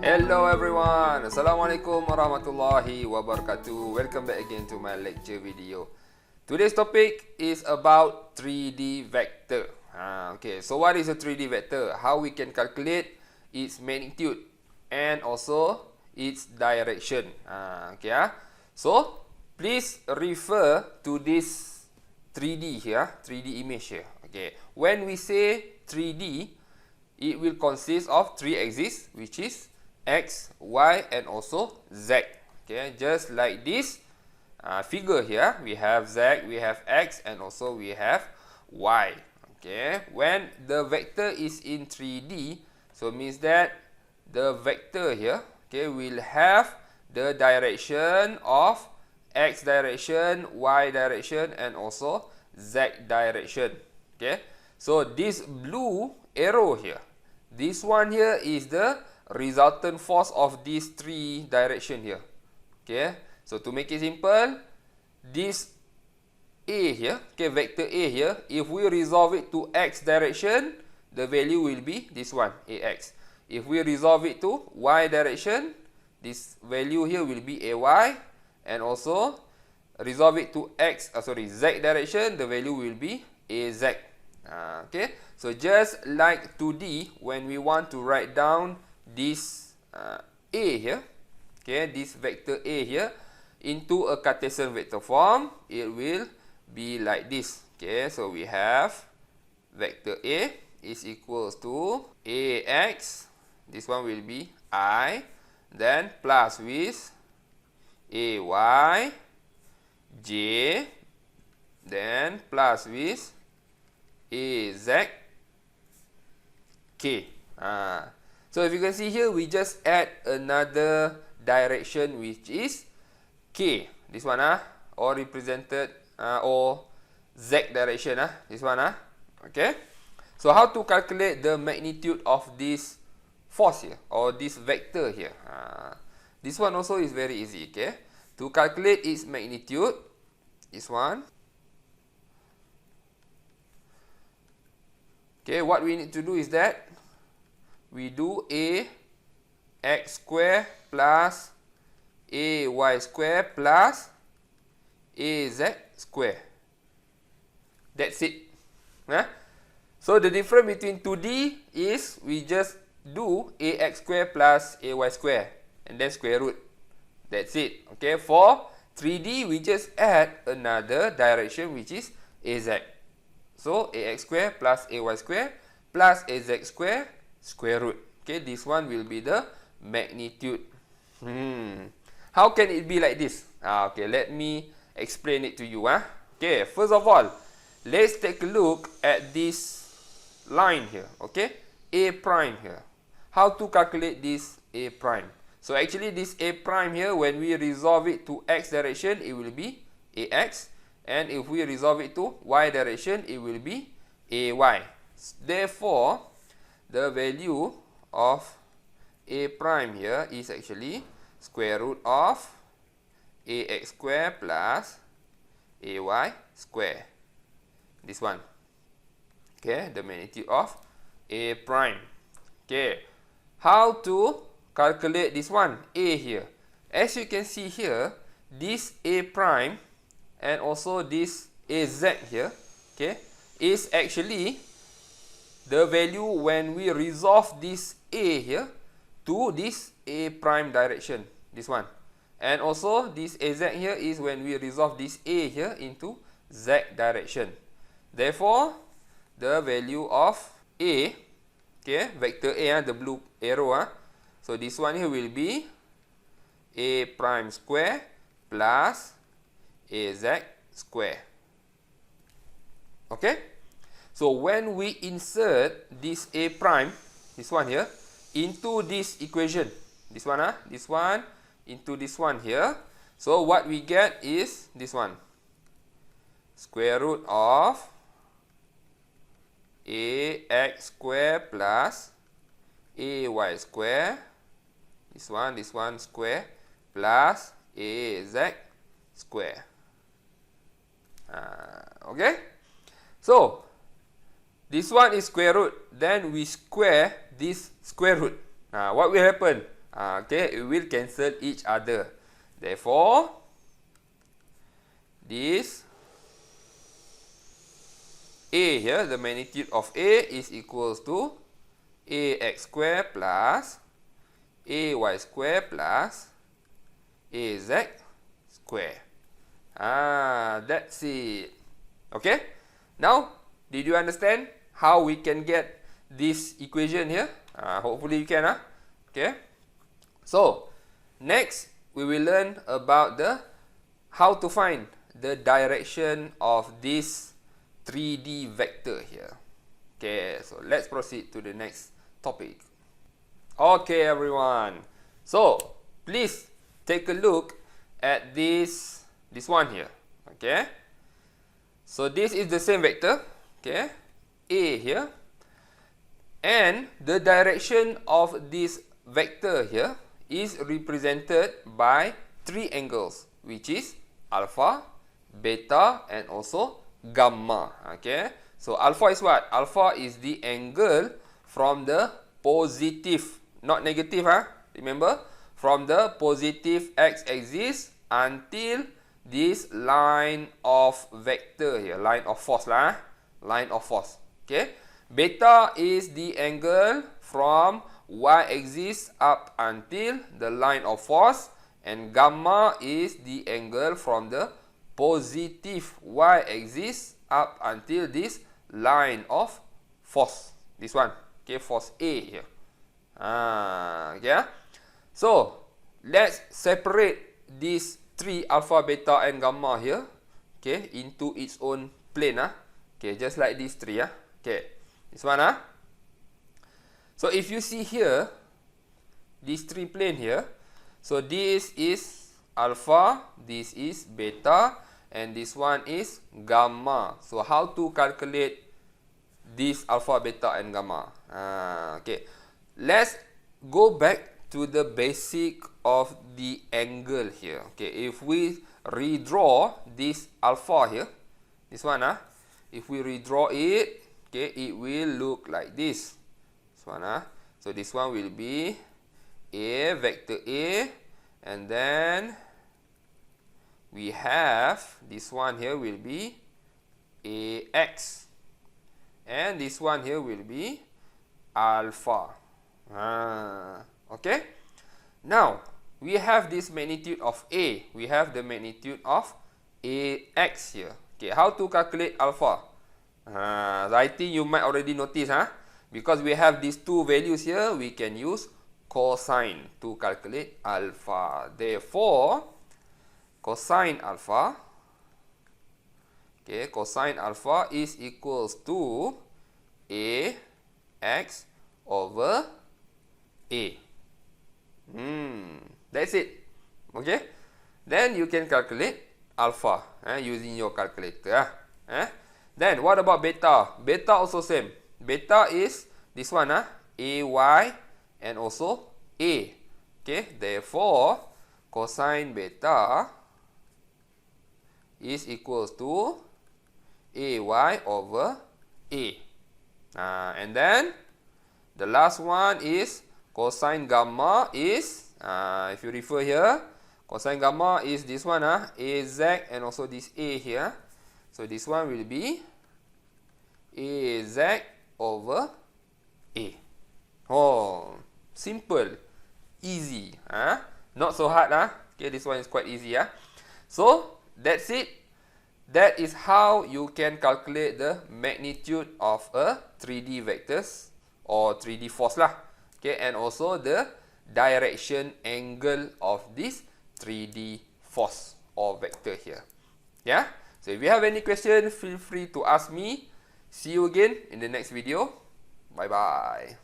Hello everyone, Assalamualaikum warahmatullahi wabarakatuh. Welcome back again to my lecture video. Today's topic is about 3D vector. Okay, so what is a 3D vector? How we can calculate its magnitude and also its direction. So please refer to this 3D here, 3D image here. Okay, when we say 3D, it will consist of three axes, which is X, Y, and also Z. Okay, just like this figure here, we have Z, we have X, and also we have Y. Okay, when the vector is in 3D, so means that the vector here, okay, will have the direction of X direction, Y direction, and also Z direction. Okay, so this blue arrow here, this one here is the resultant force of these three direction here. Okay, so to make it simple, this A here, okay, vector A here, if we resolve it to X direction, the value will be this one, AX. If we resolve it to Y direction, this value here will be AY, and also resolve it to Z direction, the value will be AZ. Okay, so just like 2D, when we want to write down this A here, okay, this vector A here into a Cartesian vector form, it will be like this. Okay, so we have vector A is equals to AX, this one will be I, then plus with AY, J, then plus with AZ, K. So if you can see here, we just add another direction, which is K. This one or represented or Z direction this one okay. So how to calculate the magnitude of this force here or this vector here? This one also is very easy. Okay, to calculate its magnitude, this one. Okay, what we need to do is that we do AX square plus AY square plus AZ square. That's it. So the difference between 2D is we just do AX square plus AY square and then square root. That's it. Okay, for 3D we just add another direction, which is AZ. So AX square plus AY square plus AZ square square root. Okay, this one will be the magnitude. How can it be like this? Okay, let me explain it to you. Okay, first of all, let's take a look at this line here. Okay, A prime here. How to calculate this A prime? So actually this A prime here, when we resolve it to X direction, it will be AX. And if we resolve it to Y direction, it will be AY. Therefore, the value of A prime here is actually square root of AX square plus AY square. This one. Okay, the magnitude of A prime. Okay, how to calculate this one, A here? As you can see here, this A prime and also this AZ here, okay, is actually the value when we resolve this A here to this A prime direction, this one. And also this AZ here is when we resolve this A here into Z direction. Therefore, the value of A, okay, vector A, the blue arrow, so this one here will be A prime square plus AZ square. Okay, so when we insert this A prime, this one here, into this equation, this one into this one here, so what we get is this one, square root of AX square plus AY square, this one square plus AZ square. Okay, so this one is square root, then we square this square root. What will happen? Okay, it will cancel each other. Therefore, this A here, the magnitude of A is equals to ax square plus ay square plus az square. That's it. Okay? Now, did you understand how we can get this equation here? Hopefully you can. Okay? So, next we will learn about how to find the direction of this 3D vector here. Okay, so let's proceed to the next topic. Okay, everyone. So, please take a look at this one here. Okay. So this is the same vector. Okay, A here, and the direction of this vector here is represented by three angles, which is alpha, beta, and also gamma. Okay. So alpha is what? Alpha is the angle from the positive, not negative. Remember, from the positive x-axis until this line of vector here, line of force line of force. Okay. Beta is the angle from y-axis up until the line of force, and gamma is the angle from the positive y-axis up until this line of force. This one. Okay, force A here. Okay. So, let's separate these three alpha, beta, and gamma here. Okay, into its own plane. Okay, just like these three. Okay, this one. So, if you see here, these three plane here. So, this is alpha, this is beta, and this one is gamma. So, how to calculate this alpha, beta, and gamma? Okay, let's go back to the basic of the angle here. Okay, if we redraw this alpha here, this one, if we redraw it, okay, it will look like this. This one, so this one will be A, vector A, and then we have this one here will be AX, and this one here will be alpha. Okay. Now, we have this magnitude of A. We have the magnitude of AX here. Okay, how to calculate alpha? I think you might already notice, because we have these two values here, we can use cosine to calculate alpha. Therefore, cosine alpha, okay, cosine alpha is equals to AX over A. That's it. Okay. Then you can calculate alpha using your calculator. Then what about beta? Beta also same. Beta is this one, AY and also A. Okay. Therefore, cosine beta is equals to AY over A. And then the last one is cosine gamma is, if you refer here, cosine gamma is this one, AZ and also this A here. So this one will be AZ over A. Oh, simple, easy, not so hard, Okay, this one is quite easy, So that's it. That is how you can calculate the magnitude of a 3D vectors or 3D force Okay, and also the direction angle of this 3D force or vector here. Yeah. So if you have any question, feel free to ask me. See you again in the next video. Bye bye.